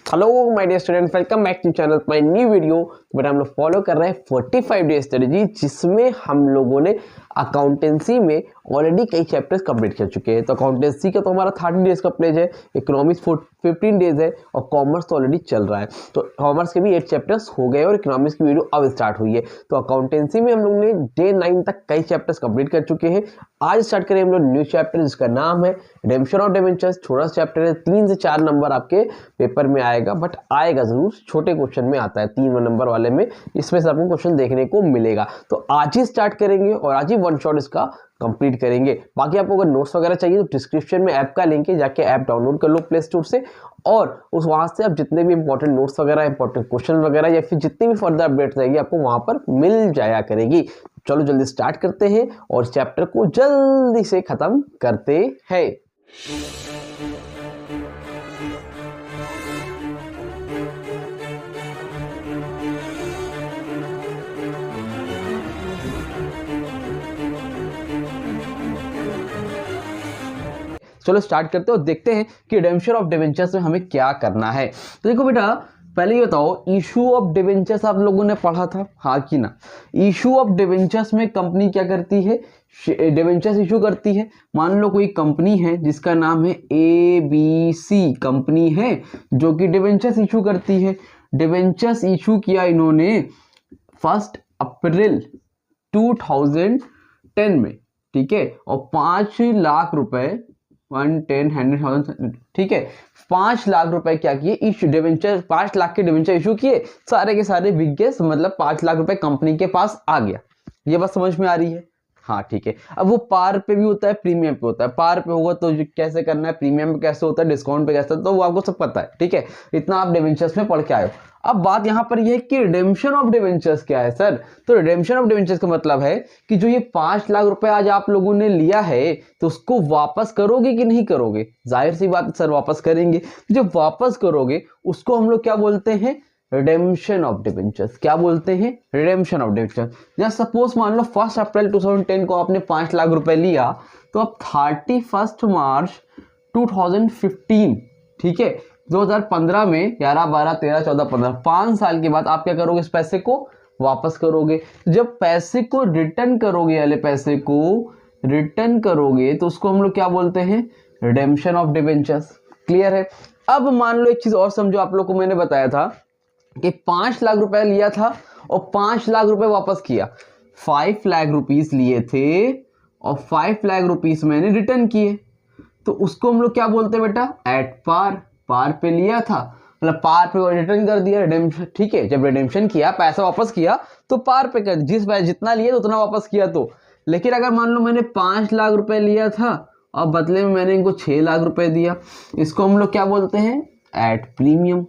Hello my dear student, welcome back to channel my new video. बेटा हम लोग follow कर रहे हैं 45 डे स्ट्रेटजी, जिसमें हम लोगों ने अकाउंटेंसी में ऑलरेडी कई चैप्टर्स कंप्लीट कर चुके हैं। तो अकाउंटेंसी का तो हमारा 30 डेज का प्लेज है, इकोनॉमिक्स 15 डेज है और कॉमर्स तो ऑलरेडी चल रहा है। तो कॉमर्स के भी 8 चैप्टर्स हो गए और इकोनॉमिक्स की वीडियो अब स्टार्ट हुई है। तो अकाउंटेंसी में हम लोग ने डे 9 तक कई चैप्टर्स कंप्लीट कर चुके हैं। आज स्टार्ट करें हम लोग न्यू चैप्टर जिसका नाम है रिडेम्पशन ऑफ डिबेंचर्स। छोटा सा चैप्टर है, 3 से 4 नंबर आपके पेपर में आएगा, बट आएगा जरूर, छोटे क्वेश्चन में आता है 3 नंबर वाले में, इसमें से आपको क्वेश्चन देखने को मिलेगा। तो आज ही स्टार्ट करेंगे और आज ही वन शॉट इसका कंप्लीट करेंगे। बाकी आपको अगर नोट्स वगैरह चाहिए तो डिस्क्रिप्शन में ऐप का लिंक है, जाके ऐप डाउनलोड कर लो प्ले स्टोर से, और उस वहां से आप जितने भी इंपॉर्टेंट नोट्स वगैरह, इंपॉर्टेंट क्वेश्चन वगैरह या फिर जितनी भी फर्दर अपडेट रहेगी आपको वहां पर मिल जाया करेगी। चलो जल्दी स्टार्ट करते हैं और चैप्टर को जल्दी से खत्म करते हैं। चलो स्टार्ट करते हैं और देखते हैं कि रिडेम्पशन ऑफ डिबेंचर्स में हमें क्या करना है। तो देखो बेटा, पहले ये बताओ, इशू ऑफ डिबेंचर्स आप लोगों ने पढ़ा था, हाँ कि ना? इशू ऑफ डिबेंचर्स में कंपनी क्या करती है? डिबेंचर्स इशू करती है। मान लो कोई कंपनी है जिसका नाम है ABC कंपनी है, जो कि डिबेंचर्स इशू करती है। डिबेंचर्स इशू किया इन्होंने 1 अप्रैल 2010 में, ठीक है, और 5 लाख रुपए 110,000, ठीक है, 5 लाख रुपए क्या किए? इशू डिबेंचर, 5 लाख के डिबेंचर इशू किए, सारे के सारे बिक गए, मतलब 5 लाख रुपए कंपनी के पास आ गया। ये बात समझ में आ रही है? हाँ ठीक है। अब वो पार पे भी होता है, प्रीमियम पे होता है। पार पे होगा तो कैसे करना है, प्रीमियम पे कैसे होता है, डिस्काउंट पे कैसे होता है, तो वो आपको सब पता है, ठीक है, इतना आप डिबेंचर्स में पढ़ के आए हो। अब बात यहां पर यह है कि रिडेम्पशन ऑफ डिबेंचर्स क्या है सर? तो रिडेम्पशन ऑफ डिबेंचर्स का मतलब है कि जो ये 5 लाख रुपए आज आप लोगों ने लिया है, तो उसको वापस करोगे कि नहीं करोगे? जाहिर सी बात सर, वापस करेंगे। जब वापस करोगे उसको हम लोग क्या बोलते हैं? Redemption of debentures. क्या बोलते हैं? Redemption of debentures. जैसे सपोज मान लो 1 अप्रैल 2010 को आपने 5 लाख रुपए लिया, तो अब 31 मार्च 2015, ठीक है, 2015 में 11, 12, 13, 14, 15, 5 साल के बाद आप क्या करोगे? इस पैसे को वापस करोगे। जब पैसे को रिटर्न करोगे, वाले पैसे को रिटर्न करोगे, तो उसको हम लोग क्या बोलते हैं? Redemption of debentures. क्लियर है? अब मान लो एक चीज और समझो, आप लोग को मैंने बताया था कि 5 लाख रुपए लिया था और 5 लाख रुपए वापस किया। 5 लाख रुपीस लिए थे और 5 लाख रुपीस मैंने रिटर्न किए, तो उसको हम लोग क्या बोलते हैं बेटा? At par. पार पे लिया था, मतलब पार पे रिटर्न कर दिया, रिडेम्पशन, ठीक है। जब रिडेम्पशन किया, पैसा वापस किया, तो पार पे कर, जिस पैसा जितना लिया तो उतना वापस किया। तो लेकिन अगर मान लो मैंने 5 लाख रुपए लिया था और बदले में मैंने इनको 6 लाख रुपए दिया, इसको हम लोग क्या बोलते हैं? At premium.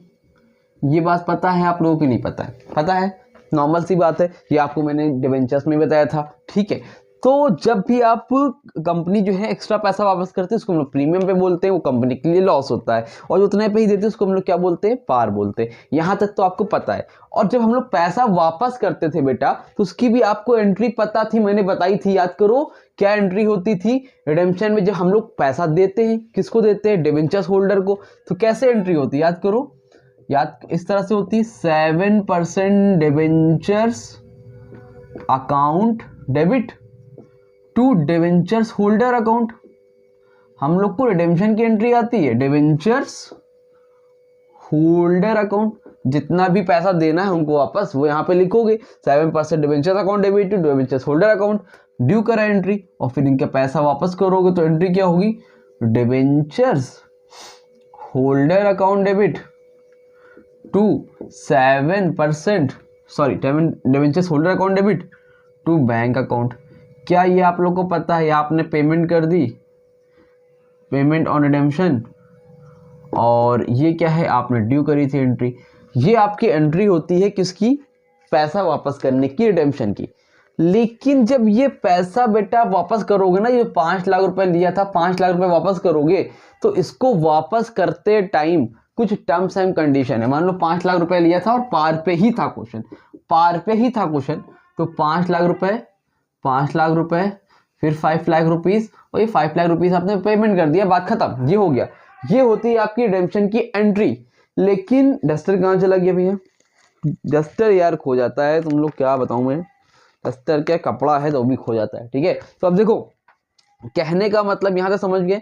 ये बात पता है आप लोगों की? नहीं पता है? पता है, नॉर्मल सी बात है, ये आपको मैंने डिबेंचर्स में बताया था, ठीक है। तो जब भी आप कंपनी जो है एक्स्ट्रा पैसा वापस करते हैं, उसको हम लोग प्रीमियम पे बोलते हैं, वो कंपनी के लिए लॉस होता है, और उतने पे ही देते हैं उसको हम लोग क्या बोलते हैं? पार बोलते हैं। यहाँ तक तो आपको पता है। और जब हम लोग पैसा वापस करते थे बेटा, तो उसकी भी आपको एंट्री पता थी, मैंने बताई थी, याद करो क्या एंट्री होती थी रिडेम्पशन में? जब हम लोग पैसा देते हैं, किसको देते हैं? डिबेंचर्स होल्डर को। तो कैसे एंट्री होती है, याद करो, याद इस तरह से होती है, 7% debentures account debit to debentures holder account. हम लोग को रिडेम्पशन की एंट्री आती है डिबेंचर्स होल्डर अकाउंट, जितना भी पैसा देना है उनको वापस वो यहाँ पे लिखोगे, 7% debentures account debit to debentures holder account, due करा एंट्री, और फिर इनका पैसा वापस करोगे तो एंट्री क्या होगी? Debentures holder account debit to 7%, sorry, debentures holder account debit to bank account. क्या ये आप लोग को पता है? आपने पेमेंट कर दी, पेमेंट ऑन रिडेम्पशन, और ये क्या है? आपने ड्यू करी थी एंट्री। ये आपकी एंट्री होती है किसकी? पैसा वापस करने की, रिडेम्पशन की। लेकिन जब ये पैसा बेटा वापस करोगे ना, ये 5 लाख रुपए लिया था, 5 लाख रुपए वापस करोगे, तो इसको वापस करते टाइम कुछ टर्म्स एंड कंडीशन है। मान लो 5 लाख रुपए लिया था और पार पे ही था क्वेश्चन, पार पे ही था क्वेश्चन, तो 5 लाख रुपए, 5 लाख रुपए, फिर 5 लाख रुपीस, और ये 5 लाख रुपीस आपने पेमेंट कर दिया, बात खत्म, ये हो गया। ये होती है आपकी रिडेम्पशन की एंट्री। लेकिन डस्टर कहाँ चला गया भैया? डस्टर यार खो जाता है, तुम लोग क्या बताऊं मैं, डस्टर क्या कपड़ा है तो भी खो जाता है। ठीक है, तो अब देखो कहने का मतलब यहाँ तक समझ गए।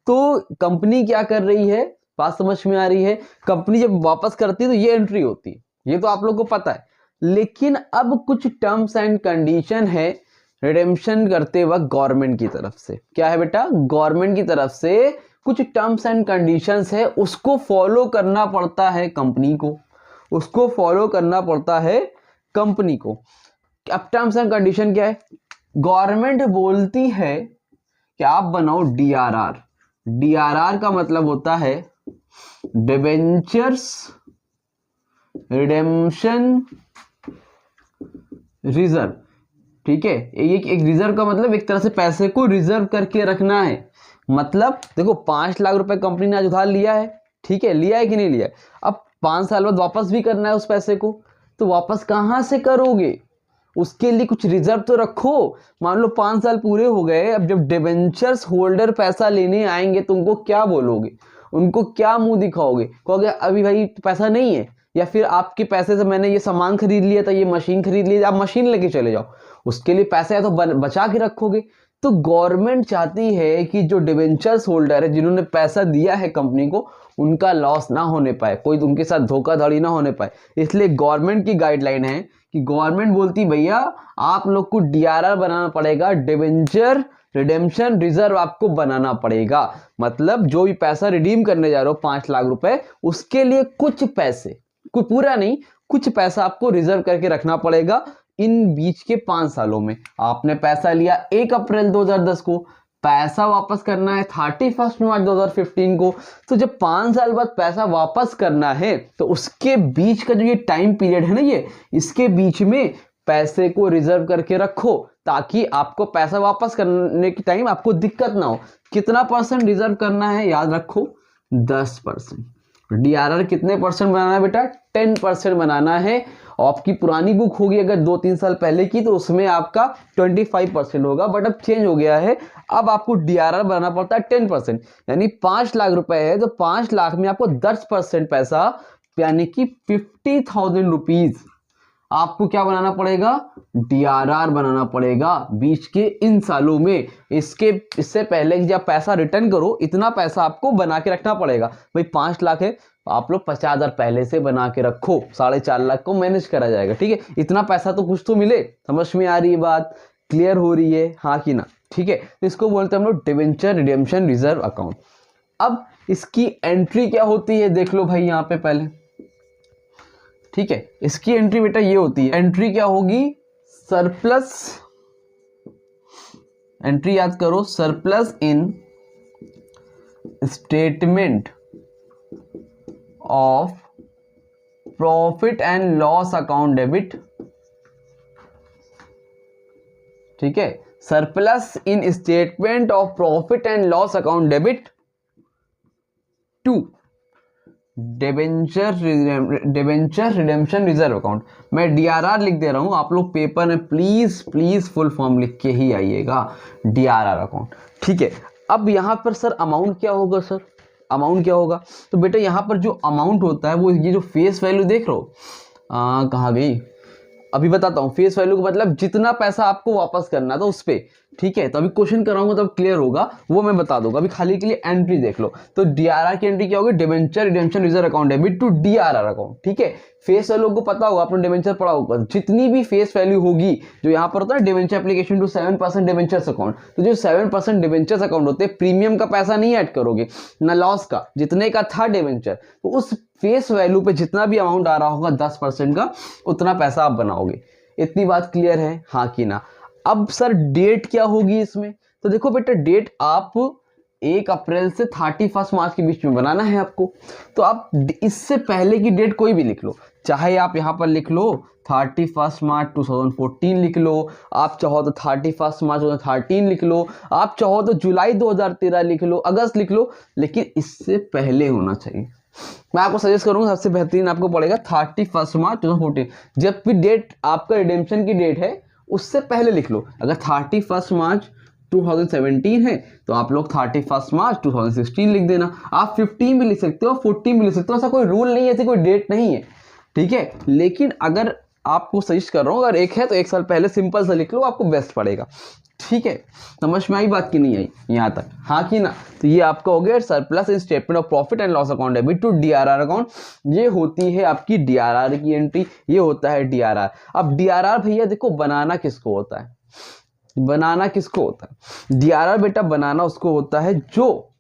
तो कंपनी क्या कर रही है, बात समझ में आ रही है? कंपनी जब वापस करती है तो ये एंट्री होती है, ये तो आप लोगों को पता है। लेकिन अब कुछ टर्म्स एंड कंडीशन है रिडेम्पशन करते वक्त गवर्नमेंट की तरफ से। क्या है बेटा? गवर्नमेंट की तरफ से कुछ टर्म्स एंड कंडीशंस है, उसको फॉलो करना पड़ता है कंपनी को, उसको फॉलो करना पड़ता है कंपनी को। अब टर्म्स एंड कंडीशन क्या है? गवर्नमेंट बोलती है कि आप बनाओ डीआरआर। डीआरआर का मतलब होता है डिबेंचर्स रिडेम्पशन रिजर्व। ठीक है, एक रिजर्व का मतलब एक तरह से पैसे को रिजर्व करके रखना है। मतलब देखो 5 लाख रुपए कंपनी ने आज उधार लिया है, ठीक है, लिया है कि नहीं लिया है? अब 5 साल बाद वापस भी करना है उस पैसे को, तो वापस कहां से करोगे? उसके लिए कुछ रिजर्व तो रखो। मान लो 5 साल पूरे हो गए, अब जब डिबेंचर्स होल्डर पैसा लेने आएंगे तो उनको क्या बोलोगे? उनको क्या मुंह दिखाओगे? कहोगे अभी भाई पैसा नहीं है, या फिर आपके पैसे से मैंने ये सामान खरीद लिया था, ये मशीन खरीद ली, आप मशीन लेके चले जाओ, उसके लिए पैसे है तो बचा के रखोगे। तो गवर्नमेंट चाहती है कि जो डिबेंचर्स होल्डर है, जिन्होंने पैसा दिया है कंपनी को, उनका लॉस ना होने पाए, कोई उनके साथ धोखाधड़ी ना होने पाए। इसलिए गवर्नमेंट की गाइडलाइन है कि गवर्नमेंट बोलती भैया आप लोग को डीआरआर बनाना पड़ेगा, डिबेंचर रिडेम्पशन रिजर्व आपको बनाना पड़ेगा। मतलब जो भी पैसा रिडीम करने जा रहे हो 5 लाख रुपए, उसके लिए कुछ पैसे, कोई पूरा नहीं, कुछ पैसा आपको रिजर्व करके रखना पड़ेगा। इन बीच के 5 सालों में आपने पैसा लिया 1 अप्रैल 2010 को, पैसा वापस करना है 31 मार्च 2015 को। तो जब 5 साल बाद पैसा वापस करना है तो उसके बीच का जो ये टाइम पीरियड है ना, ये इसके बीच में पैसे को रिजर्व करके रखो, ताकि आपको पैसा वापस करने के टाइम आपको दिक्कत ना हो। कितना परसेंट रिजर्व करना है याद रखो? 10%। डीआरआर कितने परसेंट बनाना है बेटा? 10% बनाना है। आपकी पुरानी बुक होगी अगर 2-3 साल पहले की, तो उसमें आपका 25% होगा, बट अब चेंज हो गया है, अब आपको डीआरआर बनाना पड़ता है 10%। यानी 5 लाख रुपए है तो 5 लाख में आपको 10% पैसा, यानी कि 50,000 रुपीज आपको क्या बनाना पड़ेगा? डीआरआर बनाना पड़ेगा बीच के इन सालों में। इससे पहले कि जब पैसा रिटर्न करो, इतना पैसा आपको बना के रखना पड़ेगा। भाई 5 लाख है, आप लोग 50,000 पहले से बना के रखो, 4.5 लाख को मैनेज करा जाएगा। ठीक है, इतना पैसा तो कुछ तो मिले। समझ में आ रही है बात? क्लियर हो रही है, हाँ कि ना? ठीक है, तो इसको बोलते हैं हम लोग डिबेंचर रिडेम्पशन रिजर्व अकाउंट। अब इसकी एंट्री क्या होती है देख लो भाई यहाँ पे पहले। ठीक है, इसकी एंट्री बेटा ये होती है, एंट्री क्या होगी? सरप्लस, एंट्री याद करो, surplus in statement of profit and loss account debit. ठीक है, surplus in statement of profit and loss account debit to debenture redemption reserve account. मैं डीआरआर लिख दे रहा हूं, आप लोग पेपर में प्लीज प्लीज फुल फॉर्म लिख के ही आइएगा, डीआरआर अकाउंट। ठीक है, अब यहां पर सर अमाउंट क्या होगा? सर अमाउंट क्या होगा? तो बेटा यहां पर जो अमाउंट होता है वो ये जो फेस वैल्यू देख रहे हो, कहाँ गई? अभी बताता हूँ। फेस वैल्यू का मतलब जितना पैसा आपको वापस करना था उस पे। ठीक है, तो अभी क्वेश्चन कराऊंगा तब क्लियर होगा, वो मैं बता दूंगा। अभी खाली के लिए एंट्री देख लो। तो डीआरआर की एंट्री क्या होगी? Debenture redemption reserve account debit to DRR account. ठीक है, फेस वैल्यू को पता होगा, आपने डिबेंचर पढ़ा होगा, जितनी भी फेस वैल्यू होगी, जो यहाँ पर होता है debenture application to 7% debentures account, तो जो 7% डिबेंचर्स अकाउंट होते हैं, प्रीमियम का पैसा नहीं ऐड करोगे ना लॉस का, जितने का था डिबेंचर, तो उस फेस वैल्यू पे जितना भी अमाउंट आ रहा होगा 10% का, उतना पैसा आप बनाओगे। इतनी बात क्लियर है, हाँ कि ना? अब सर डेट क्या होगी इसमें? तो देखो बेटा, डेट आप 1 अप्रैल से 31 मार्च के बीच में बनाना है आपको। तो आप इससे पहले की डेट कोई भी लिख लो, चाहे आप यहां पर लिख लो 31 मार्च 2014 लिख लो, आप चाहो तो 31 मार्च 2013 लिख लो, आप चाहो तो जुलाई 2013 लिख लो, अगस्त लिख लो, लेकिन इससे पहले होना चाहिए। मैं आपको सजेस्ट करूंगा, सबसे बेहतरीन आपको पड़ेगा 31 मार्च 2014। जब भी डेट आपका रिडेम्पशन की डेट है उससे पहले लिख लो। अगर 31 मार्च 2017 है तो आप लोग 31 मार्च 2016 लिख देना। आप 15 भी लिख सकते हो, 14 भी लिख सकते हो, ऐसा कोई रूल नहीं है, ऐसी कोई डेट नहीं है, ठीक है। लेकिन अगर आपको सजेस्ट कर रहा हूँ, अगर एक है तो 1 साल पहले सिंपल सा लिख लो, आपको बेस्ट पड़ेगा, ठीक है। समझ में आई बात कि नहीं आई यहाँ तक, हाँ कि ना? तो ये आपका हो गया surplus in statement of profit and loss account debit to DRR account. ये होती है आपकी डीआरआर की एंट्री, ये होता है डीआरआर। अब डीआरआर भैया देखो बनाना किसको होता है, बनाना किसको होता है? डीआरआर बेटा बनाना उसको होता है जो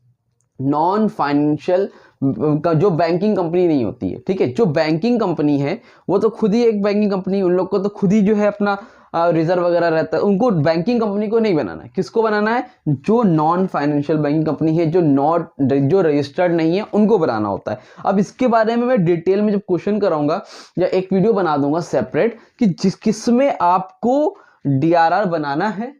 नॉन फाइनेंशियल का, जो बैंकिंग कंपनी नहीं होती है, ठीक है। जो बैंकिंग कंपनी है वो तो खुद ही एक बैंकिंग कंपनी, उन लोग को तो खुद ही जो है अपना रिजर्व वगैरह रहता है, उनको बैंकिंग कंपनी को नहीं बनाना है। किसको बनाना है? जो नॉन फाइनेंशियल बैंकिंग कंपनी है, जो रजिस्टर्ड नहीं है, उनको बनाना होता है। अब इसके बारे में मैं डिटेल में जब क्वेश्चन कराऊंगा या एक वीडियो बना दूंगा सेपरेट कि किसमें आपको डीआरआर बनाना है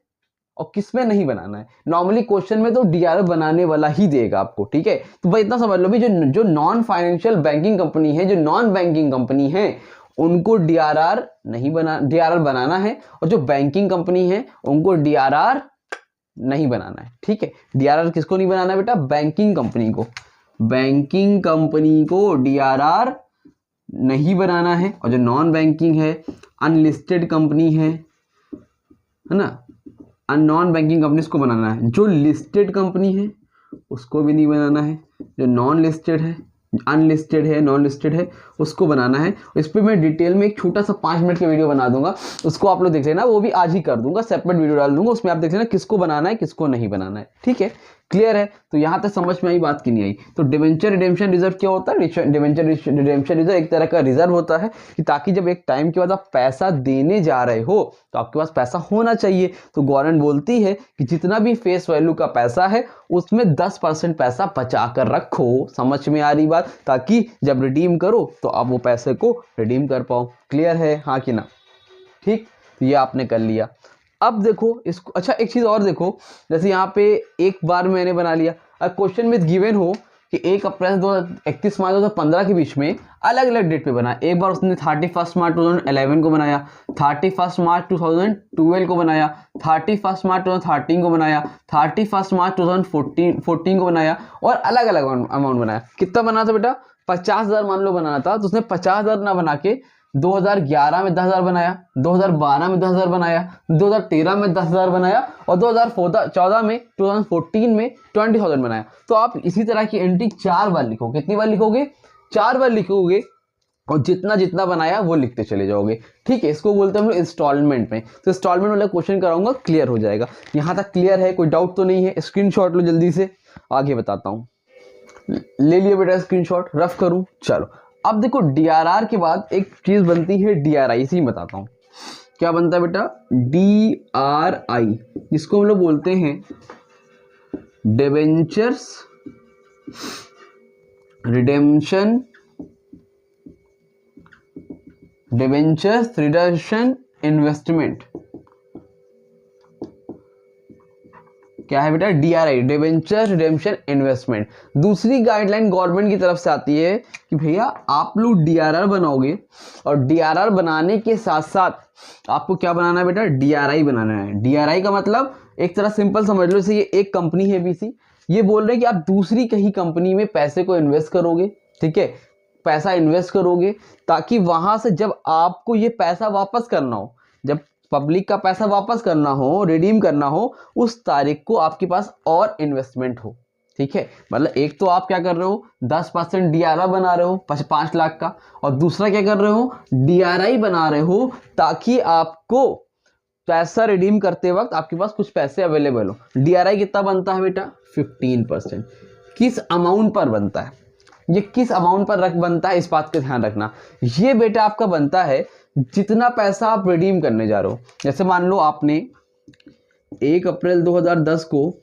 और किसमें नहीं बनाना है। नॉर्मली क्वेश्चन में तो डीआरआर बनाने वाला ही देगा आपको, ठीक है। तो भाई इतना समझ लो भी, जो नॉन फाइनेंशियल बैंकिंग कंपनी है, जो नॉन बैंकिंग कंपनी है, उनको डीआरआर नहीं डीआरआर बनाना है, और जो बैंकिंग कंपनी है उनको डीआरआर नहीं बनाना है, ठीक है। डीआरआर किसको नहीं बनाना है बेटा? बैंकिंग कंपनी को, बैंकिंग कंपनी को डीआरआर नहीं बनाना है। और जो नॉन बैंकिंग है, अनलिस्टेड कंपनी है ना, नॉन बैंकिंग कंपनीज को बनाना है। जो लिस्टेड कंपनी है उसको भी नहीं बनाना है। जो नॉन लिस्टेड है, अनलिस्टेड है, नॉन लिस्टेड है, उसको बनाना है। इस पर मैं डिटेल में एक छोटा सा 5 मिनट का वीडियो बना दूंगा, उसको आप लोग देख लेना। वो भी आज ही कर दूंगा, सेपरेट वीडियो डाल दूंगा, उसमें आप देख लेना किसको बनाना है किसको नहीं बनाना है, ठीक है। क्लियर है? तो यहां तक समझ में आई बात की नहीं आई? तो डिवेंचर रिडेम्पशन रिजर्व क्या होता है? डिवेंचर रिडेम्पशन रिजर्व एक तरह का रिजर्व होता है कि ताकि जब एक टाइम के बाद आप पैसा देने जा रहे हो तो आपके पास पैसा होना चाहिए। तो गवर्नमेंट बोलती है कि जितना भी फेस वैल्यू का पैसा है उसमें 10% पैसा बचा कर रखो। समझ में आ रही बात? ताकि जब रिडीम करो तो आप वो पैसे को रिडीम कर पाओ। क्लियर है, हाँ कि ना? ठीक, तो ये आपने कर लिया। अब देखो इसको, अच्छा एक चीज और देखो, जैसे यहाँ पे एक बार मैंने बना लिया। अब क्वेश्चन में गिवन हो कि 1 अप्रैल 31 मार्च 2015 के बीच में अलग अलग डेट पे बना। एक बार उसने 31 मार्च 2011 को बनाया, 31 मार्च 2012 को बनाया, 31 मार्च 2013 को बनाया, 31 मार्च 2014 को बनाया, और अलग अलग अमाउंट बनाया। कितना बना था बेटा? 50,000 मान लो बनाना था, तो उसने 50,000 ना बना के 2011 में 10,000 बनाया, 2012 में 10,000 बनाया, 2013 में 10,000 बनाया, और 2014 में 2014 में 20,000 बनाया। तो आप इसी तरह की एंट्री 4 बार लिखोगे। कितनी बार लिखोगे? 4 बार लिखोगे, और जितना जितना बनाया वो लिखते चले जाओगे, ठीक है। इसको बोलते हैं हम लोग इंस्टॉलमेंट में। तो इंस्टॉलमेंट वाला क्वेश्चन कराऊंगा, क्लियर हो जाएगा। यहाँ तक क्लियर है? कोई डाउट तो नहीं है? स्क्रीनशॉट लो जल्दी से, आगे बताता हूँ। ले लिया बेटा स्क्रीनशॉट, रफ करूं? चलो अब देखो, डीआरआर के बाद एक चीज बनती है डीआरआई। इसी बताता हूं क्या बनता है बेटा। डीआरआई, जिसको हम लोग बोलते हैं debentures redemption, debentures redemption investment. क्या है बेटा? DRI, debenture redemption investment. दूसरी गाइडलाइन गवर्नमेंट की तरफ से आती है कि भैया आप लोग डीआरआर बनाओगे, और डीआरआर बनाने के साथ साथ आपको क्या बनाना है बेटा? डीआरआई बनाना है। डीआरआई का मतलब एक तरह सिंपल समझ लो, जैसे ये एक कंपनी है बीसी, ये बोल रहे हैं कि आप दूसरी कहीं कंपनी में पैसे को इन्वेस्ट करोगे, ठीक है। पैसा इन्वेस्ट करोगे ताकि वहां से जब आपको ये पैसा वापस करना हो, जब पब्लिक का पैसा वापस करना हो, रिडीम करना हो, उस तारीख को आपके पास और इन्वेस्टमेंट हो, ठीक है। मतलब एक तो आप क्या कर रहे हो, 10% डीआरआई बना रहे हो 5 लाख का, और दूसरा क्या कर रहे हो, डीआरआई बना रहे हो ताकि आपको पैसा रिडीम करते वक्त आपके पास कुछ पैसे अवेलेबल हो। डीआरआई कितना बनता है बेटा? 15%। किस अमाउंट पर बनता है? ये किस अमाउंट पर बनता है, इस बात का ध्यान रखना। ये बेटा आपका बनता है जितना पैसा आप रिडीम करने जा रहे हो। जैसे मान लो आपने 1 अप्रैल 2010 को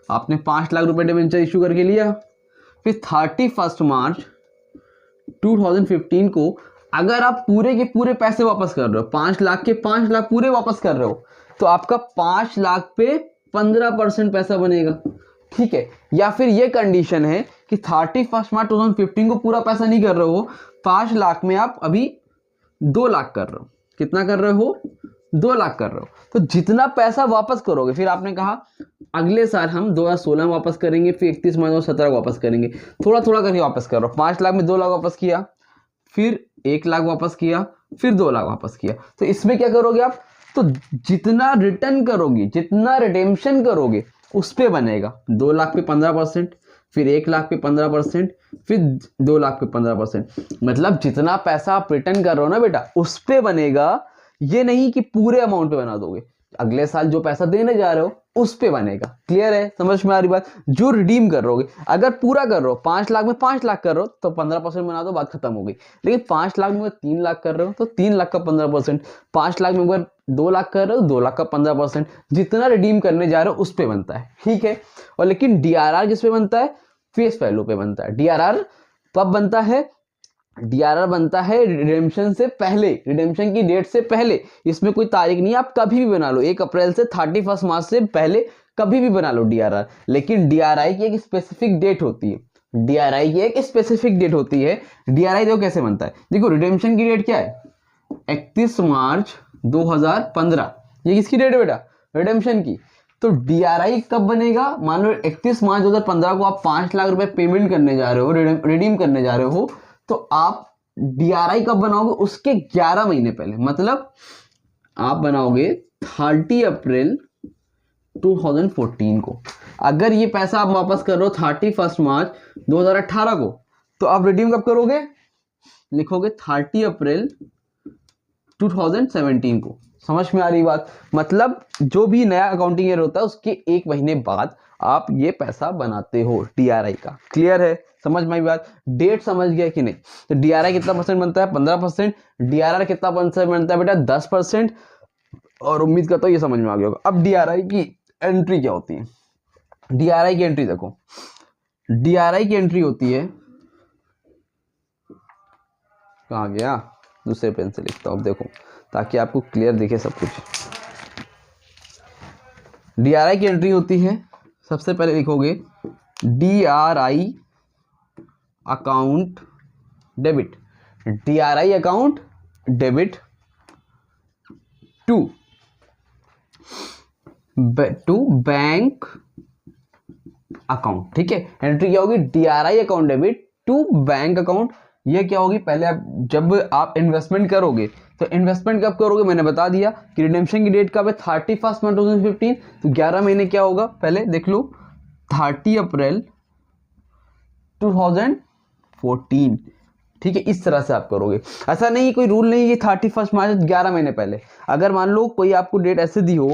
आपने 5 लाख रुपए डिबेंचर इशू करके लिया, फिर 31 मार्च 2015 को अगर आप पूरे के पूरे पैसे वापस कर रहे हो, 5 लाख के 5 लाख पूरे वापस कर रहे हो, तो आपका 5 लाख पे 15% पैसा बनेगा, ठीक है। या फिर ये कंडीशन है कि 31 मार्च 2015 को पूरा पैसा नहीं कर रहे हो, 5 लाख में आप अभी 2 लाख कर रहे हो। कितना कर रहे हो? 2 लाख कर रहे हो, तो जितना पैसा वापस करोगे, फिर आपने कहा अगले साल हम 2016 में वापस करेंगे, फिर 31 मार्च 2017 वापस करेंगे, थोड़ा थोड़ा करके वापस कर रहे हो। 5 लाख में 2 लाख वापस किया, फिर 1 लाख वापस किया, फिर 2 लाख वापस किया। तो इसमें क्या करोगे आप, तो जितना रिटर्न करोगे, जितना रिडेम्पशन करोगे उस पे बनेगा। 2 लाख पे 15%, फिर 1 लाख पे 15%, फिर 2 लाख पे 15%। मतलब जितना पैसा आप रिटर्न कर रहे हो ना बेटा, उस पे बनेगा, ये नहीं कि पूरे अमाउंट पे बना दोगे। अगले साल जो पैसा देने जा रहे हो उस पे बनेगा। क्लियर है, समझ में आ रही बात। जो रिडीम कर रहोगे, अगर पूरा कर रहे हो 5 लाख में 5 लाख कर रहे हो तो 15% बना दो, बात खत्म हो गई। लेकिन 5 लाख में अगर 3 लाख कर रहे हो तो 3 लाख का 15%, 5 लाख में अगर 2 लाख कर रहे हो 2 लाख का 15%, जितना रिडीम करने जा रहे हो उस पे बनता है। ठीक है। और लेकिन डीआरआर किस पे बनता है, फेस वैल्यू पे बनता है। डीआरआर कब बनता है, डीआरआर बनता है रिडेम्पशन से पहले, रिडेम्पशन की डेट से पहले। इसमें कोई तारीख नहीं है, आप कभी भी बना लो, 1 अप्रैल से 31 मार्च से पहले कभी भी बना लो डीआरआर। लेकिन डीआरआई की एक स्पेसिफिक डेट होती है, डीआरआई की एक स्पेसिफिक डेट होती है। डीआरआई देखो कैसे बनता है, देखो रिडेम्पशन की डेट क्या है, 31 मार्च 2015। ये किसकी डेट है बेटा, रिडेम्पशन की। तो डीआरआई कब बनेगा, मान लो 31 मार्च 2015 को आप 5 लाख रुपए पेमेंट करने जा रहे हो, रिडीम करने जा रहे हो, तो आप डीआरआई कब बनाओगे, उसके 11 महीने पहले। मतलब आप बनाओगे 30 अप्रैल 2014 को। अगर ये पैसा आप वापस कर रहे हो 31 मार्च 2018 को, तो आप रिडीम कब करोगे, लिखोगे 30 अप्रैल 2017 को। समझ में आ रही बात। मतलब जो भी नया अकाउंटिंग ईयर होता है उसके 1 महीने बाद आप ये पैसा बनाते हो डीआरआई का। क्लियर है, समझ में आई बात। डेट समझ गया कि नहीं। तो डीआरआई कितना परसेंट बनता है, 15%। डीआरआर कितना परसेंट बनता है बेटा, 10%। और उम्मीद करता हूँ ये समझ में आ गया होगा। अब डीआरआई की एंट्री क्या होती है, डीआरआई की एंट्री देखो, डीआरआई की एंट्री होती है, कहाँ गया, दूसरे पेन से लिखता हूँ देखो, ताकि आपको क्लियर दिखे सब कुछ। डीआरआई की एंट्री होती है, सबसे पहले लिखोगे DRI account debit, DRI account debit to bank account. ठीक है, एंट्री क्या होगी, DRI account debit to bank account. ये क्या होगी, पहले आप जब आप इन्वेस्टमेंट करोगे, तो इन्वेस्टमेंट कब करोगे, मैंने बता दिया कि रिडेम्पशन की डेट कब है, 31 मार्च 2015। तो 11 महीने क्या होगा, पहले देख लो, 30 अप्रैल 2014। ठीक है, इस तरह से आप करोगे। ऐसा नहीं, कोई रूल नहीं है 31 मार्च 11 महीने पहले। अगर मान लो कोई आपको डेट ऐसे दी हो,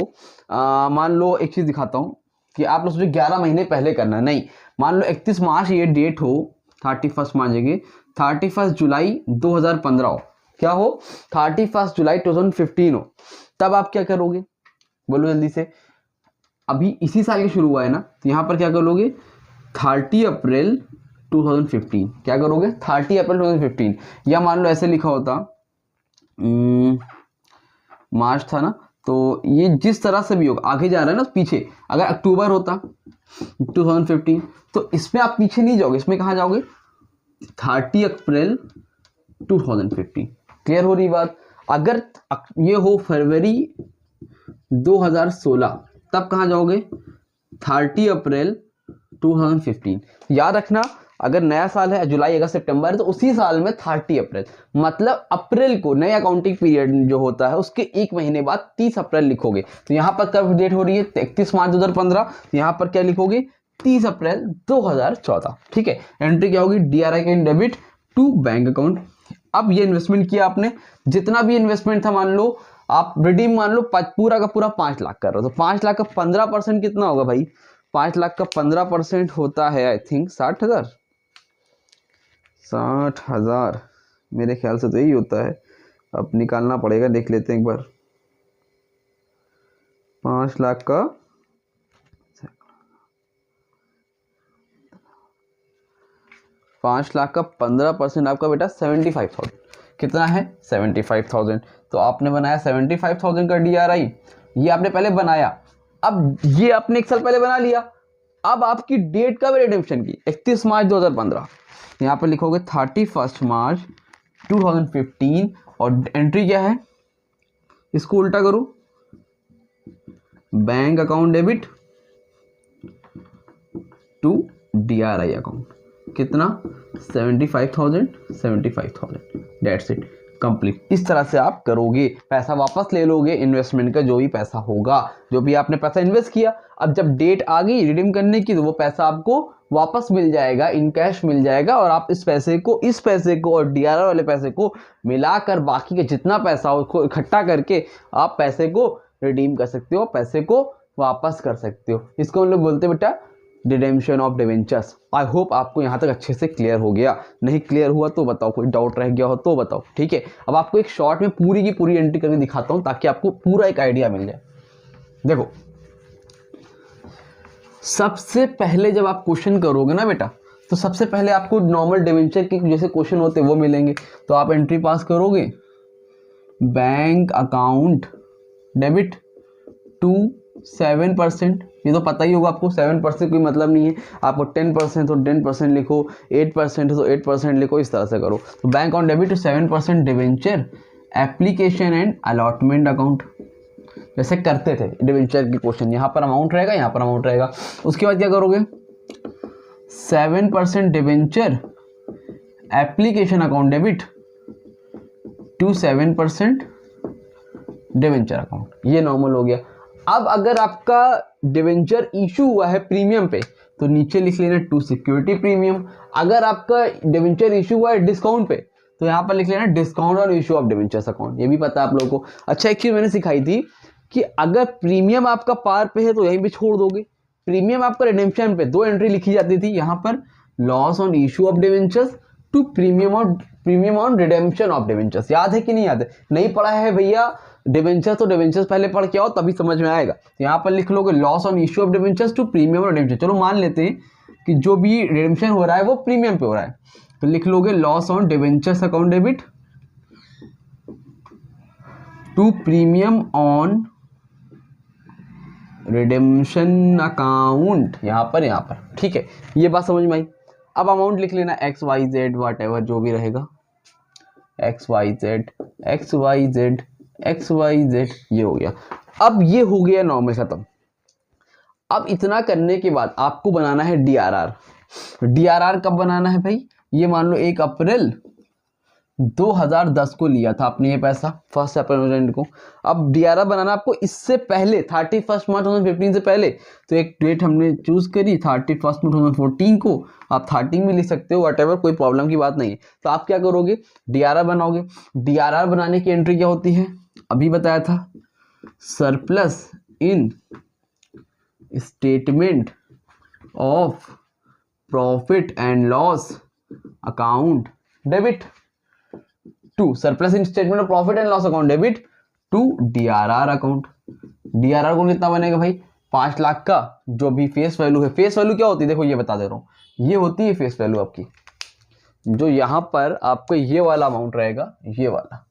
मान लो एक चीज दिखाता हूँ कि आप लोग सोचो 11 महीने पहले करना, नहीं। मान लो 31 मार्च ये डेट हो, 31 मार्च जगह 31 जुलाई 2015 हो, क्या हो, 31 जुलाई 2015 हो, तब आप क्या करोगे, बोलो जल्दी से। अभी इसी साल के शुरू हुआ है ना, तो यहाँ पर क्या करोगे, 30 अप्रैल 2015। क्या करोगे, 30 अप्रैल 2015। या मान लो ऐसे लिखा होता, मार्च था ना, तो ये जिस तरह से भी होगा, आगे जा रहा है ना पीछे, अगर अक्टूबर होता 2015, तो इसमें आप पीछे नहीं जाओगे, इसमें कहाँ जाओगे, 30 अप्रैल 2015। क्लियर हो रही बात। अगर ये हो फरवरी 2016, तब कहाँ जाओगे, 30 अप्रैल 2015। याद रखना, अगर नया साल है, जुलाई अगस्त सितंबर है, तो उसी साल में 30 अप्रैल, मतलब अप्रैल को नया अकाउंटिंग पीरियड जो होता है उसके 1 महीने बाद 30 अप्रैल लिखोगे। तो यहाँ पर कब डेट हो रही है, 31 मार्च 2015, तो यहाँ पर क्या लिखोगे, 30 अप्रैल 2014। ठीक है, एंट्री क्या होगी, DRI can debit to bank account. अब ये इन्वेस्टमेंट किया आपने, जितना भी इन्वेस्टमेंट था, मान लो आप रिडीम मान लो पूरा का पूरा 5 लाख कर रहे हो, तो 5 लाख का 15% कितना होगा भाई, 5 लाख का 15% होता है आई थिंक 60,000, 60,000 मेरे ख्याल से तो यही होता है। अब निकालना पड़ेगा, देख लेते हैं एक बार। 5 लाख का 5 लाख का 15% आपका बेटा 75,000 कितना है, 75,000। तो आपने बनाया 75,000 का डीआरआई, ये आपने पहले बनाया। अब ये आपने 1 साल पहले बना लिया। अब आपकी डेट कब है रिडेम्पशन की, 31 मार्च 2015। यहाँ पर लिखोगे 31 मार्च 2015 और एंट्री क्या है, इसको उल्टा करो, bank account debit to DRI account, कितना 75,000 दैट्स इट, कंप्लीट। इस तरह से आप करोगे, पैसा वापस ले लोगे, इन्वेस्टमेंट का जो भी पैसा होगा, जो भी आपने पैसा इन्वेस्ट किया, अब जब डेट आ गई रिडीम करने की तो वो पैसा आपको वापस मिल जाएगा, इन कैश मिल जाएगा, और आप इस पैसे को और DRR वाले पैसे को मिलाकर बाकी का जितना पैसा हो उसको इकट्ठा करके आप पैसे को रिडीम कर सकते हो, पैसे को वापस कर सकते हो। इसको हम लोग बोलते हैं बेटा redemption of debentures. I hope आपको यहाँ तक अच्छे से क्लियर हो गया, नहीं क्लियर हुआ तो बताओ, कोई डाउट रह गया हो तो बताओ, ठीक है। अब आपको एक शॉर्ट में पूरी की पूरी एंट्री करके दिखाता हूँ ताकि आपको पूरा एक आइडिया मिल जाए। देखो, सबसे पहले जब आप क्वेश्चन करोगे ना बेटा, तो सबसे पहले आपको नॉर्मल डिवेंचर के जैसे क्वेश्चन होते हैं वो मिलेंगे, तो आप एंट्री पास करोगे, बैंक अकाउंट डेबिट टू 7%, ये तो पता ही होगा आपको, 7% कोई मतलब नहीं है, आपको 10% तो 10% लिखो, 8% तो 8% लिखो, इस तरह से करो। तो bank account debit to 7% debenture application and allotment account, जैसे करते थे डिवेंचर की क्वेश्चन, यहाँ पर अमाउंट रहेगा, यहाँ पर अमाउंट रहेगा। उसके बाद क्या करोगे, 7% debenture application account debit to 7% debenture account, ये नॉर्मल हो गया। अब अगर आपका डिवेंचर इशू हुआ है प्रीमियम पे तो नीचे लिख लेना टू सिक्योरिटी प्रीमियम। अगर आपका डिवेंचर इशू हुआ है डिस्काउंट पे तो यहाँ पर लिख लेना डिस्काउंट और इशू ऑफ डिवेंचर्स अकाउंट, ये भी पता है आप लोगों को। अच्छा, एक चीज मैंने सिखाई थी कि अगर प्रीमियम आपका पार पे है तो यहीं पे छोड़ दोगे, प्रीमियम आपका रिडेम्पशन पे 2 एंट्री लिखी जाती थी, यहाँ पर loss on issue of debentures to premium on redemption of debentures. याद है कि नहीं याद है? नहीं पढ़ा है भैया डिवेंचर्स तो डिवेंचर्स पहले पढ़ के आओ तभी समझ में आएगा। तो यहाँ पर लिख लोगे loss on issue of debentures to premium और रिडेम्पशन। चलो मान लेते हैं कि जो भी रिडेम्पशन हो रहा है वो प्रीमियम पे हो रहा है, तो लिख लोगे loss on debentures account debit to premium on redemption account, यहाँ पर, ठीक है। ये बात समझ में आई। अब अमाउंट लिख लेना XYZ वॉट एवर जो भी रहेगा, XYZ, ये हो गया। अब ये हो गया नॉर्मल खत्म। अब इतना करने के बाद आपको बनाना है DRR। DRR कब बनाना है भाई? ये मान लो 1 अप्रैल 2010 को लिया था आपने ये पैसा, 1 अप्रैल को। अब DRR बनाना आपको इससे पहले 31 मार्च 2015 से पहले, तो एक डेट हमने चूज करी 31 मार्च 2014 को, आप 13 में लिख सकते हो, व्हाटएवर, कोई प्रॉब्लम की बात नहीं है। तो आप क्या करोगे, DRR बनाओगे। DRR बनाने की एंट्री क्या होती है, अभी बताया था, surplus in statement of profit and loss account debit to surplus in statement of profit and loss account debit to DRR account. DRR account कितना बनेगा भाई, 5 लाख का जो भी फेस वैल्यू है। फेस वैल्यू क्या होती है, देखो ये बता दे रहा हूँ, ये होती है फेस वैल्यू आपकी, जो यहाँ पर आपको ये वाला अमाउंट रहेगा, ये वाला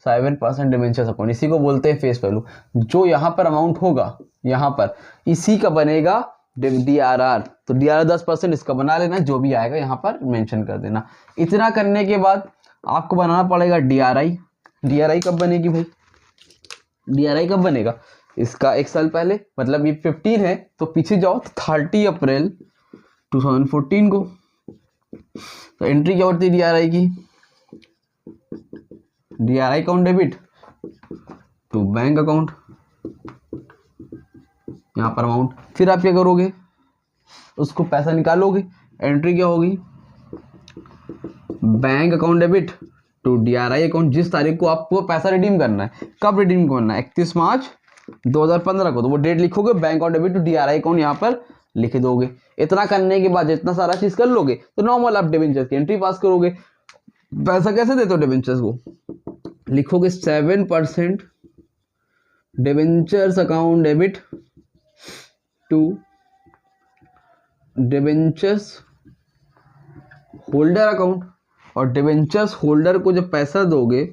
7% डिवेंचर्स अकाउंट, इसी को बोलते हैं फेस वैल्यू। जो यहाँ पर अमाउंट होगा यहाँ पर, इसी का बनेगा DRR। तो DRR 10% इसका बना लेना, जो भी आएगा यहाँ पर मेंशन कर देना। इतना करने के बाद आपको बनाना पड़ेगा DRI। DRI कब बनेगी भाई, DRI कब बनेगा, इसका 1 साल पहले, मतलब ये 15 है तो पीछे जाओ 30 अप्रैल 2014 को। तो एंट्री क्या होती है DRI की, DRI account debit to bank account, यहाँ पर अमाउंट। फिर आप क्या करोगे, उसको पैसा निकालोगे, एंट्री क्या होगी, bank account debit to DRI account. जिस तारीख को आपको पैसा रिडीम करना है, कब रिडीम करना है, 31 मार्च 2015 को, तो वो डेट लिखोगे, bank account debit to DRI account यहाँ पर लिख दोगे। इतना करने के बाद जितना सारा चीज कर लोगे तो नॉर्मल आप डिवेंचर्स की एंट्री पास करोगे। पैसा कैसे देते हो डिवेंचर्स को, लिखोगे 7% debentures account debit to debentures holder account, और डिवेंचर्स होल्डर को जब पैसा दोगे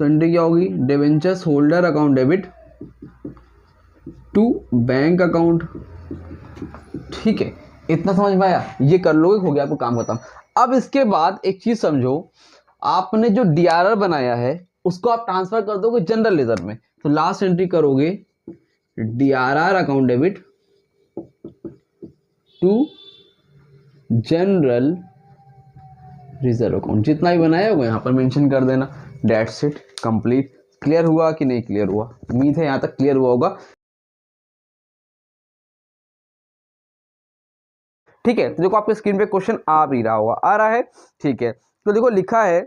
तो एंट्री क्या होगी, debentures holder account debit to bank account. ठीक है, इतना समझ में आया, ये कर लोगे, हो गया आपको काम खत्म। अब इसके बाद एक चीज समझो, आपने जो DRR बनाया है उसको आप ट्रांसफर कर दोगे जनरल लेजर में। तो लास्ट एंट्री करोगे DRR account debit to general reserve account, जितना भी बनाया होगा यहाँ पर मेंशन कर देना। That's it, complete. क्लियर हुआ कि नहीं क्लियर हुआ? उम्मीद है यहाँ तक क्लियर हुआ होगा। ठीक है, तो देखो आपके स्क्रीन पे क्वेश्चन आ भी रहा होगा, आ रहा है, ठीक है। तो देखो लिखा है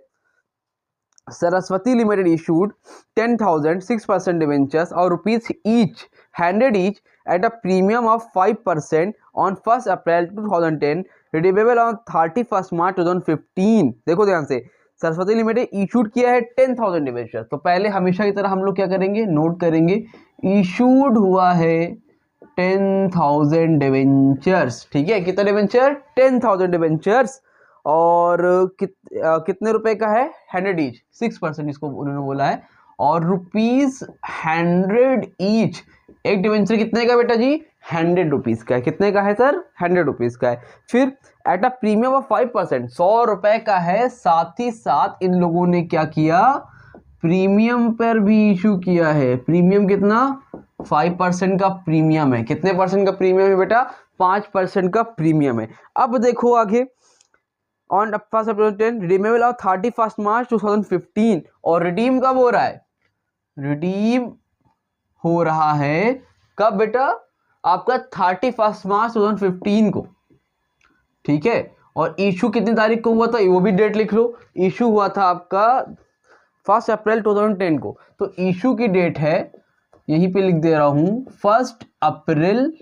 सरस्वती लिमिटेड इशूड 10,000 6% डिवेंचर्स और rupees each 100 each at a premium of 5% on 1 April 2010 redeemable on 31 March 2015। देखो ध्यान से, सरस्वती लिमिटेड इशूड किया है 10,000 डिवेंचर्स। तो पहले हमेशा की तरह हम लोग क्या करेंगे, नोट करेंगे इशूड हुआ है 10,000 डिवेंचर्स। ठीक है, कितना डिवेंचर? 10,000 डिवेंचर्स। और कितने रुपए का है? 100 ईच, 6% इसको उन्होंने बोला है। और रुपीज 100 ईच, एक डिवेंचर कितने का बेटा जी? 100 रुपीज का है। कितने का है सर? 100 रुपीज का है। फिर एट अ प्रीमियम ऑफ 5%, 100 रुपए का है। साथ ही साथ इन लोगों ने क्या किया, प्रीमियम पर भी इशू किया है। प्रीमियम कितना? 5% का प्रीमियम है। कितने परसेंट का प्रीमियम है बेटा? 5% का प्रीमियम है। अब देखो आगे, on 1 April 10 redeemable of 31 March 2015। और रिडीम कब हो रहा है? रिडीम हो रहा है कब बेटा? आपका 31 मार्च 2015 को। ठीक है, और इशू कितनी तारीख को हुआ था वो भी डेट लिख लो। इशू हुआ था आपका 1 अप्रैल 2010 को। तो इशू की डेट है, यहीं पे लिख दे रहा हूं, 1 अप्रैल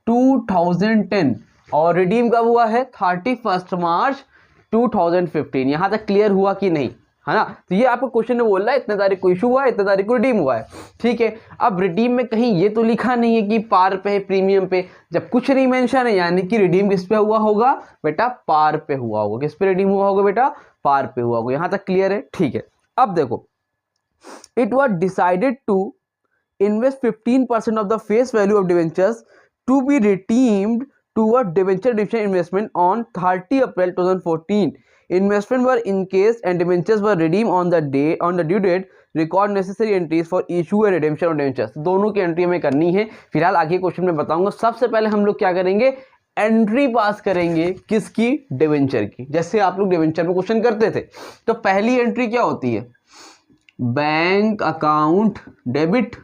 2010। और रिडीम कब हुआ है? 31 मार्च 2015। यहां तक क्लियर हुआ कि नहीं? है ना? तो ये आपको क्वेश्चन में बोल रहा है इतने तारीख को इशू हुआ है, इतने तारीख को रिडीम हुआ है। ठीक है, अब रिडीम में कहीं ये तो लिखा नहीं है कि पार पे है, प्रीमियम पे। जब कुछ नहीं मेंशन है, यानी कि रिडीम किस पे हुआ होगा बेटा? पार पे हुआ होगा। किस पे रिडीम हुआ होगा बेटा? पार पे हुआ होगा। यहां तक क्लियर है? ठीक है, अब देखो, it was decided to invest 15% of the face value of debentures to be redeemed toward debenture redemption investment on 30 April 2014. Investment were encased and debentures were redeemed on the due date. Record necessary entries for issue and redemption of debentures. दोनों की entry हमें करनी है। फिलहाल आगे question में बताऊंगा। सबसे पहले हम लोग क्या करेंगे, एंट्री पास करेंगे। किसकी? डिवेंचर की। जैसे आप लोग डिवेंचर में क्वेश्चन करते थे, तो पहली एंट्री क्या होती है? बैंक अकाउंट डेबिट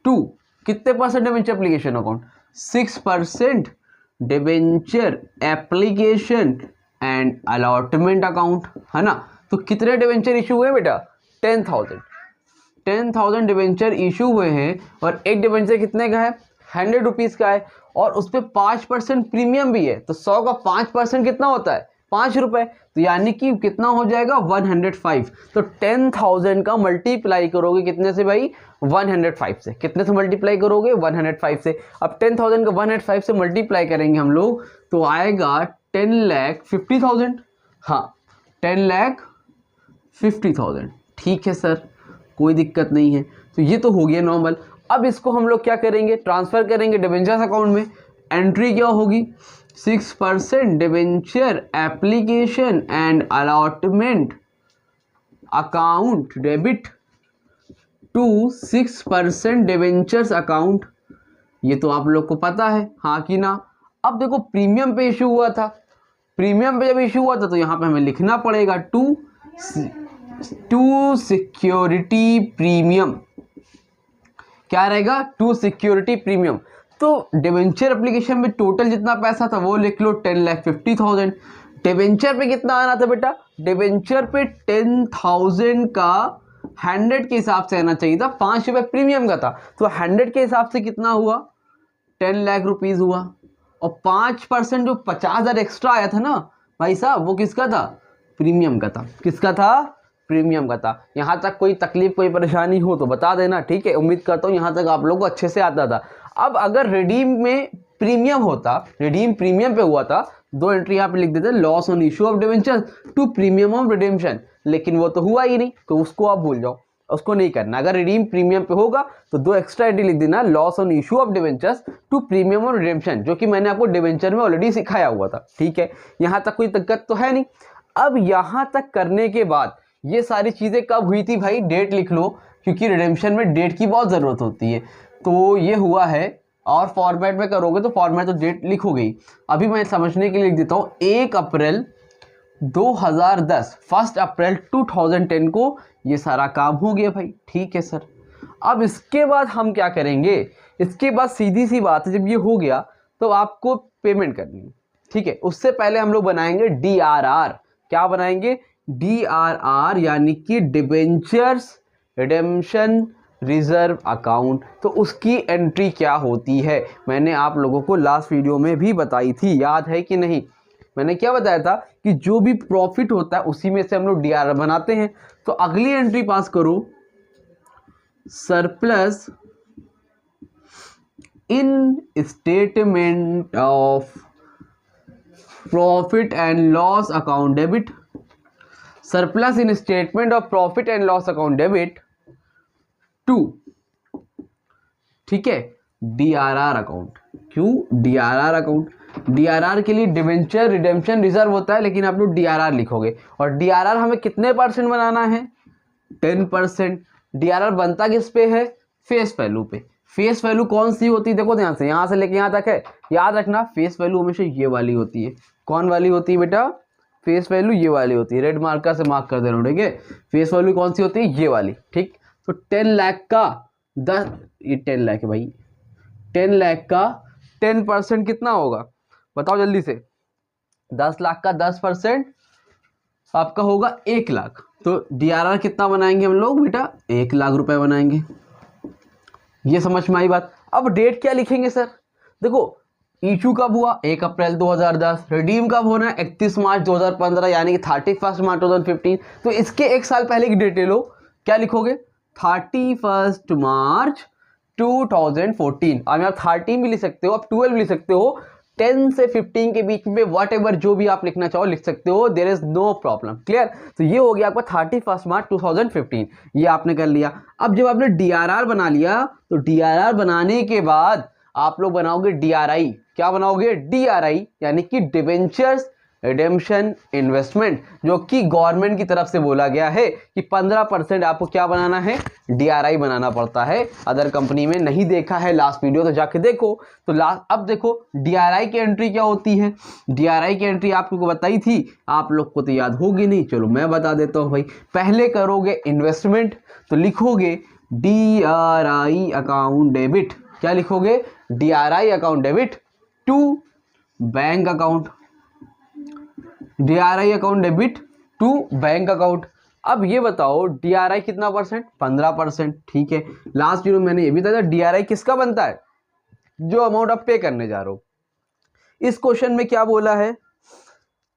टू कितने percent debenture application account? 6% debenture application and allotment account, है ना? तो कितने डिवेंचर इशू हुए बेटा? 10,000 डिवेंचर इशू हुए हैं। और एक डिवेंचर कितने का है? 100 रुपीज का है। और उस पर 5% प्रीमियम भी है। तो 100 का 5% कितना होता है? 5 रुपए। तो यानी कि कितना हो जाएगा? 105। तो 10,000 का मल्टीप्लाई करोगे कितने से भाई? 105 से। कितने से मल्टीप्लाई करोगे? 105 से। अब 10,000 का 105 से मल्टीप्लाई करेंगे हम लोग, तो आएगा 10,50,000। हाँ, 10,50,000। ठीक है सर, कोई दिक्कत नहीं है। तो ये तो हो गया नॉर्मल। अब इसको हम लोग क्या करेंगे? ट्रांसफर करेंगे डिवेंचर्स अकाउंट में। एंट्री क्या होगी? 6% debenture application and allotment account debit to 6% debentures account. ये तो आप लोग को पता है, हाँ कि ना? अब देखो, प्रीमियम पे इशू हुआ था। प्रीमियम पे जब इशू हुआ था तो यहां पे हमें लिखना पड़ेगा टू सिक्योरिटी प्रीमियम। क्या रहेगा? To security premium. तो डिवेंचर एप्लीकेशन में टोटल जितना पैसा था वो लिख लो 10,50,000। डिवेंचर पे कितना आना था बेटा? डिवेंचर पे 10,000 का 100 के हिसाब से आना चाहिए था। 5 रुपए प्रीमियम का था, तो 100 के हिसाब से कितना हुआ? 10 लाख रुपीज हुआ। और 5% जो 50,000 एक्स्ट्रा आया था ना भाई साहब, वो किसका था? प्रीमियम का था। किसका था? प्रीमियम का था। यहाँ तक कोई तकलीफ, कोई परेशानी हो तो बता देना, ठीक है? उम्मीद करता हूँ यहाँ तक आप लोगों को अच्छे से आता था। अब अगर रिडीम में प्रीमियम होता, रिडीम प्रीमियम पे हुआ था, 2 एंट्री यहाँ पे लिख देते, loss on issue of debenture to premium of redemption. लेकिन वो तो हुआ ही नहीं, तो उसको आप भूल जाओ, उसको नहीं करना। अगर रिडीम प्रीमियम पे होगा तो 2 एक्स्ट्रा एंट्री लिख देना, loss on issue of debentures to premium of redemption, जो कि मैंने आपको डिवेंचर में ऑलरेडी सिखाया हुआ था। ठीक है, यहाँ तक कोई दिक्कत तो है नहीं। अब यहाँ तक करने के बाद ये सारी चीजें कब हुई थी भाई, डेट लिख लो, क्योंकि रिडेम्पशन में डेट की बहुत जरूरत होती है। तो ये हुआ है, और फॉर्मेट में करोगे तो फॉर्मेट तो डेट लिखोगे ही। अभी मैं समझने के लिए लिख देता हूँ 1 अप्रैल 2010, 1 अप्रैल 2010 को ये सारा काम हो गया भाई। ठीक है सर, अब इसके बाद हम क्या करेंगे, इसके बाद सीधी सी बात है, जब ये हो गया तो आपको पेमेंट करनी है। ठीक है, उससे पहले हम लोग बनाएंगे DRR। क्या बनाएंगे, DRR, यानी कि डिबेंचर्स रिडेम्पशन रिजर्व अकाउंट। तो उसकी एंट्री क्या होती है, मैंने आप लोगों को लास्ट वीडियो में भी बताई थी, याद है कि नहीं। मैंने क्या बताया था कि जो भी प्रॉफिट होता है उसी में से हम लोग DRR बनाते हैं। तो अगली एंट्री पास करो, surplus in statement of profit and loss account debit, surplus in statement of profit and loss account debit to, ठीक है, DRR अकाउंट। क्यों DRR अकाउंट, DRR के लिए डिवेंचर रिडेम्पशन रिजर्व होता है, लेकिन आप लोग DRR लिखोगे। और DRR हमें कितने % बनाना है, 10%। DRR बनता किस पे है, फेस वैल्यू पे। फेस वैल्यू कौन सी होती है, देखो ध्यान से, यहां से लेके यहां तक है, याद रखना। फेस वैल्यू हमेशा ये वाली होती है। कौन वाली होती है बेटा, फेस वैल्यू ये वाली होती है। रेड मार्कर से मार्क कर देना, ठीक है। फेस वैल्यू कौन सी होती है, ये वाली, ठीक। तो 10 लाख का 10, ये 10 लाख है भाई, 10 लाख का 10% कितना होगा, बताओ जल्दी से। 10 लाख का 10% आपका होगा 1 लाख। तो DRR कितना बनाएंगे हम लोग बेटा, 1 लाख रुपए बनाएंगे। ये समझ में आई बात। अब डेट क्या लिखेंगे सर, देखो इशू कब हुआ, 1 अप्रैल 2010, रिडीम कब होना है, 31 मार्च 2015, यानी कि 31 मार्च 2015। तो इसके 1 साल पहले की डेट ले लो, क्या लिखोगे, 31 मार्च 2014। अब आप 13 भी लिख सकते हो, आप 12 भी लिख सकते हो, 10 से 15 के बीच में वट एवर जो भी आप लिखना चाहो लिख सकते हो, there is no problem. Clear. तो ये हो गया आपका 31 मार्च 2015, ये आपने कर लिया। अब जब आपने DRR बना लिया, तो DRR बनाने के बाद आप लोग बनाओगे DRI। क्या बनाओगे, DRI, यानी कि डिवेंचर्स रिडेम्पशन इन्वेस्टमेंट, जो कि गवर्नमेंट की तरफ से बोला गया है कि 15% आपको क्या बनाना है, DRI बनाना पड़ता है। अदर कंपनी में नहीं देखा है लास्ट वीडियो तो जाके देखो। तो अब देखो DRI की एंट्री क्या होती है, DRI की एंट्री आपको बताई थी, आप लोग को तो याद होगी नहीं, चलो मैं बता देता हूं भाई। पहले करोगे इन्वेस्टमेंट, तो लिखोगे DRI अकाउंट डेबिट। क्या लिखोगे, DRI account debit to bank account, DRI account debit to bank account. अब ये बताओ DRI कितना %, 15%। ठीक है, लास्ट वीडियो मैंने ये भी बताया DRI किसका बनता है, जो अमाउंट आप पे करने जा रहे हो। इस क्वेश्चन में क्या बोला है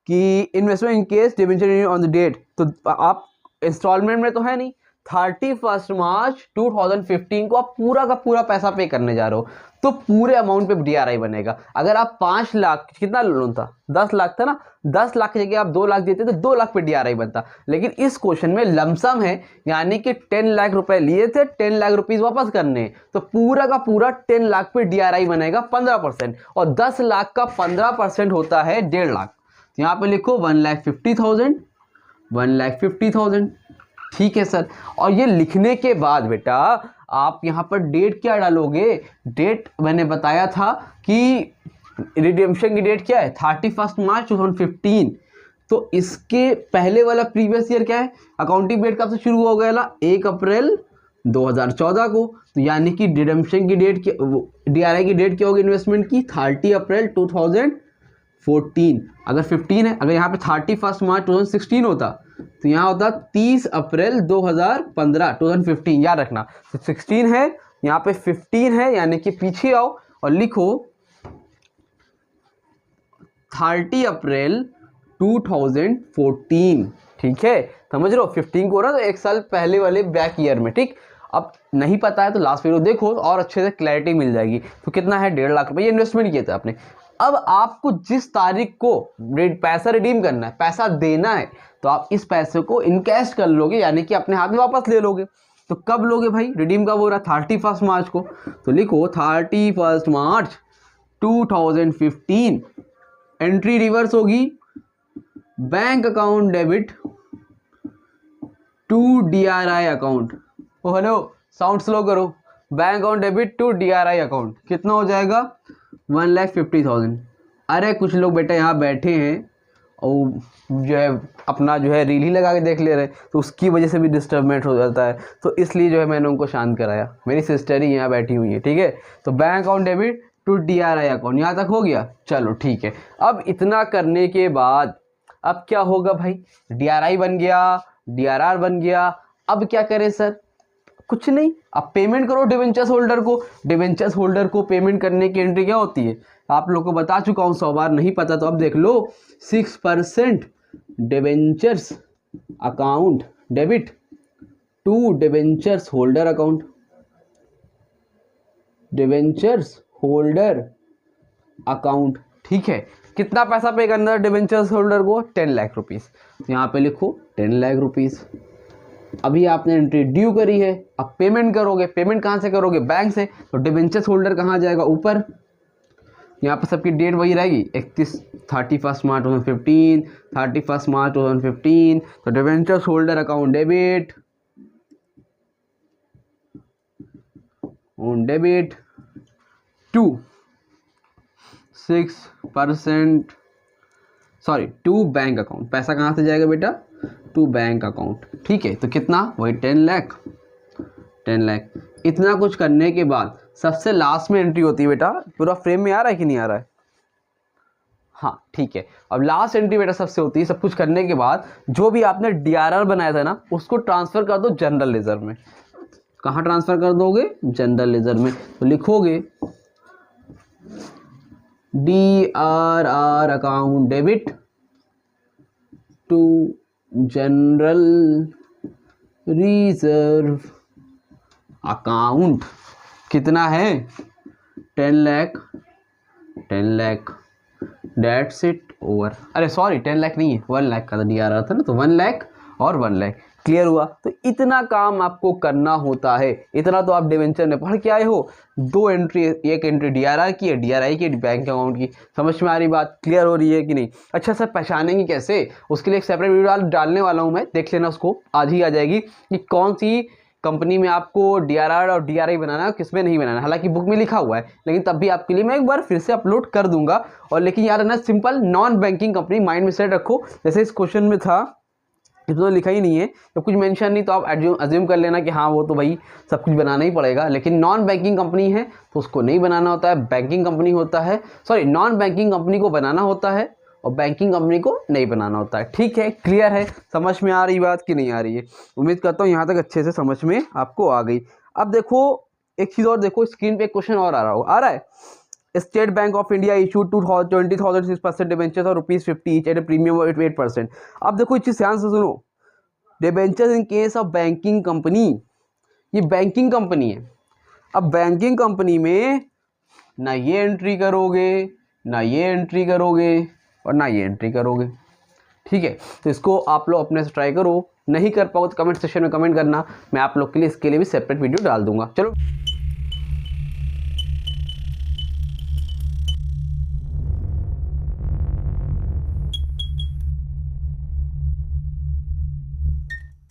कि investment in case debenture on the date, तो आप इंस्टॉलमेंट में तो है नहीं, 31 मार्च 2015 को आप पूरा का पूरा पैसा पे करने जा रहे हो, तो पूरे अमाउंट पे DRI बनेगा। अगर आप 5 लाख, कितना लोन था, 10 लाख था ना, 10 लाख की जगह आप 2 लाख देते तो 2 लाख पे DRI बनता। लेकिन इस क्वेश्चन में लमसम है, यानी कि 10 लाख रुपए लिए थे, 10 लाख रुपीज वापस करने, तो पूरा का पूरा 10 लाख पे DRI बनेगा 15%, और 10 लाख का 15% होता है 1.5 लाख। तो यहाँ पे लिखो 1,50,000, 1,50,000। ठीक है सर। और ये लिखने के बाद बेटा आप यहाँ पर डेट क्या डालोगे, डेट मैंने बताया था कि रिडेम्पशन की डेट क्या है, 31 मार्च 2015। तो इसके पहले वाला प्रीवियस ईयर क्या है, अकाउंटिंग डेट कब से शुरू हो गया, 1 अप्रैल 2014 को। तो यानी कि रिडेम्पशन की डेट, DRI की डेट क्या होगी इन्वेस्टमेंट की, 30 अप्रैल 2014। अगर 15 है, अगर यहाँ पे 31 मार्च 2016 होता, तो यहाँ होता 30 अप्रैल 2015, 2015 याद रखना। तो 16 है, यहाँ पे 15 है, यानी कि पीछे आओ और लिखो 30 अप्रैल 2014। ठीक है, समझ रहे हो, 15 को ना, तो 1 साल पहले वाले बैक ईयर में। ठीक, अब नहीं पता है तो लास्ट वीडियो देखो और अच्छे से क्लैरिटी मिल जाएगी। तो कितना है, 1.5 लाख रुपए, ये इन्वेस्टमेंट किया था आपने। अब आपको जिस तारीख को पैसा रिडीम करना है, पैसा देना है, तो आप इस पैसे को इनकैश कर लोगे, यानी कि अपने हाथ में वापस ले लोगे। तो कब लोगे भाई, रिडीम कब हो रहा है, 31 मार्च को। तो लिखो 31 मार्च 2015, एंट्री रिवर्स होगी, bank account debit to DRI account. Oh hello, sound slow करो। Bank account debit to DRI account कितना हो जाएगा? 1,50,000। अरे कुछ लोग बेटा यहाँ बैठे हैं और जो है अपना जो है रील ही लगा के देख ले रहे हैं, तो उसकी वजह से भी डिस्टर्बमेंट हो जाता है, तो इसलिए जो है मैंने उनको शांत कराया। मेरी सिस्टर ही यहाँ बैठी हुई है, ठीक है। तो bank account debit to DRI account, यहाँ तक हो गया, चलो ठीक है। अब इतना करने के बाद अब क्या होगा भाई? DRI बन गया, DRR बन गया। अब क्या करें सर? कुछ नहीं, अब पेमेंट करो डिवेंचर्स होल्डर को। डिवेंचर्स होल्डर को पेमेंट करने की एंट्री क्या होती है? आप लोग को बता चुका हूं 100 बार, नहीं पता तो अब देख लो। 6% debentures account debit to debentures holder account. Debentures holder account, ठीक है। कितना पैसा पे करना है डिवेंचर्स होल्डर को? 10 लाख रुपीस। यहाँ पे लिखो 10 लाख रुपीस। अभी आपने एंट्री ड्यू करी है, अब पेमेंट करोगे। पेमेंट कहाँ से करोगे? बैंक से। तो डिवेंचर्स होल्डर कहाँ जाएगा? ऊपर। यहाँ पर सबकी डेट वही रहेगी, 31 मार्च 2015, 31 मार्च 2015। तो debentures holder account debit to 6%, sorry to bank account. पैसा कहाँ से जाएगा बेटा? टू बैंक अकाउंट, ठीक है। तो कितना? वही 10 लाख। 10 लाख। इतना कुछ करने के बाद सबसे लास्ट में एंट्री होती है बेटा। पूरा फ्रेम में आ रहा है कि नहीं आ रहा है? हाँ ठीक है। अब लास्ट एंट्री बेटा सबसे होती है। सब कुछ करने के बाद जो भी आपने DRR बनाया था ना, उसको ट्रांसफर कर दो जनरल लेजर में। कहाँ ट्रांसफर कर दोगे? जनरल लेजर में। तो लिखोगे DRR account debit to general reserve account. कितना है? 10 lakh. 10 lakh, that's it over. अरे सॉरी 10 लाख नहीं है, 1 लाख का तो DRR था ना, तो 1 लाख और 1 लाख। क्लियर हुआ? तो इतना काम आपको करना होता है। इतना तो आप डिवेंचर में पढ़ के आए हो। 2 एंट्री, एक एंट्री DRR की है, DRI की, बैंक अकाउंट की। समझ में आ रही बात? क्लियर हो रही है कि नहीं? अच्छा सर पहचानेंगे कैसे? उसके लिए एक सेपरेट वीडियो डालने वाला हूँ मैं, देख लेना, उसको आज ही आ जाएगी कि कौन सी कंपनी में आपको DRR और DRI बनाना है, किसमें नहीं बनाना है। हालांकि बुक में लिखा हुआ है, लेकिन तब भी आपके लिए मैं एक बार फिर से अपलोड कर दूंगा। और लेकिन यार ना, simple non banking company mind में सेट रखो। जैसे इस क्वेश्चन में था, इसमें तो लिखा ही नहीं है, तो कुछ मेंशन नहीं, तो आप अज्यूम कर लेना कि हाँ वो तो भाई सब कुछ बनाना ही पड़ेगा। लेकिन नॉन बैंकिंग कंपनी है तो उसको नहीं बनाना होता है, बैंकिंग कंपनी होता है, सॉरी नॉन बैंकिंग कंपनी को बनाना होता है और बैंकिंग कंपनी को नहीं बनाना होता है। ठीक है, क्लियर है? समझ में आ रही बात कि नहीं आ रही है? उम्मीद करता हूँ यहाँ तक अच्छे से समझ में आपको आ गई। अब देखो एक चीज़ और देखो, स्क्रीन पे एक क्वेश्चन और आ रहा है। State bank of India issued 20,000 6% debentures और ₹50 each eight A premium of 8%। अब देखो इस चीज़ ध्यान से सुनो। Debentures in case of banking company, ये बैंकिंग कंपनी है। अब बैंकिंग कंपनी में ना ये एंट्री करोगे, ना ये एंट्री करोगे और ना ये एंट्री करोगे। ठीक है, तो इसको आप लोग अपने से ट्राई करो। नहीं कर पाओ तो कमेंट सेक्शन में कमेंट करना, मैं आप लोग के लिए इसके लिए भी सेपरेट वीडियो डाल दूंगा। चलो।